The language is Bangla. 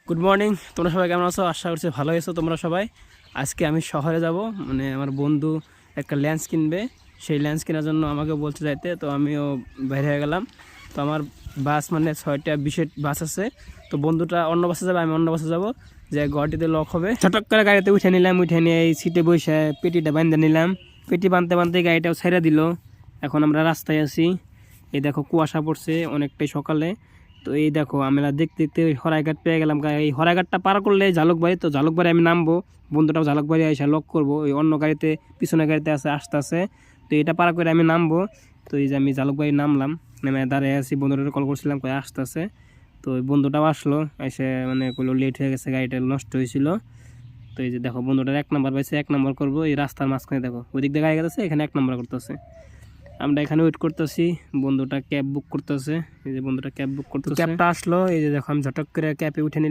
গুড মর্নিং, তোমরা সবাই কেমন আছো? আশা করছি ভালো আছো তোমরা সবাই। আজকে আমি শহরে যাব, মানে আমার বন্ধু একটা ল্যান্স কিনবে। সেই ল্যান্স কেনার জন্য আমাকে বলতে যাইতে, তো আমিও বাইরে হয়ে গেলাম। তো আমার বাস মানে 6টা 20 বাস আছে। তো বন্ধুটা অন্য বাসে যাবে, আমি অন্য বাসে যাব। যে গুয়াহাটিতে লক হবে, ছটক করে গাড়িতে উঠে নিলাম। উঠে নিয়ে এই সিটে বসে পেটিটা বাঁধতে নিলাম। পেটি বাঁধতে বাঁধতে গাড়িটাও ছেড়ে দিল। এখন আমরা রাস্তায় আছি। এই দেখো কুয়াশা পড়ছে অনেকটাই সকালে। তো এই দেখো আমরা দেখতে দেখতে হরাইঘাট পেয়ে গেলাম। এই হরাইঘাটটা পার করলে ঝালুকবাড়ি, তো ঝালুকবাড়ি আমি নামবো। বন্ধুটাও ঝালুকবাড়ি এসে লক করবো, ওই অন্য গাড়িতে পিছনে গাড়িতে আসতে আছে। তো এটা পার করে আমি নামবো। তো এই যে আমি ঝালুকবাড়ি নামলাম, নেমে দাঁড়িয়ে আছি। বন্ধুটা কল করছিলাম, কয়ে আসতেছে। তো ওই বন্ধুটাও আসলো, এসে মানে কইলো লেট হয়ে গেছে, গাড়িটা নষ্ট হয়েছিল। তো এই যে দেখো বন্ধুটার 1 নম্বর পাইছে, 1 নম্বর করবো। এই রাস্তার মাঝখানে দেখো ওই দিক দিয়ে গাড়ি গেছে, এখানে 1 নম্বর করতেছে। আমরা এখানে ওয়েট করতেছি, বন্ধুটা ক্যাব বুক করতেছে। এই যে বন্ধুটা ক্যাব বুক করতেছে, ক্যাবটা আসলো। এই যে দেখো আমি ঝটক করে ক্যাবে উঠে নিলাম।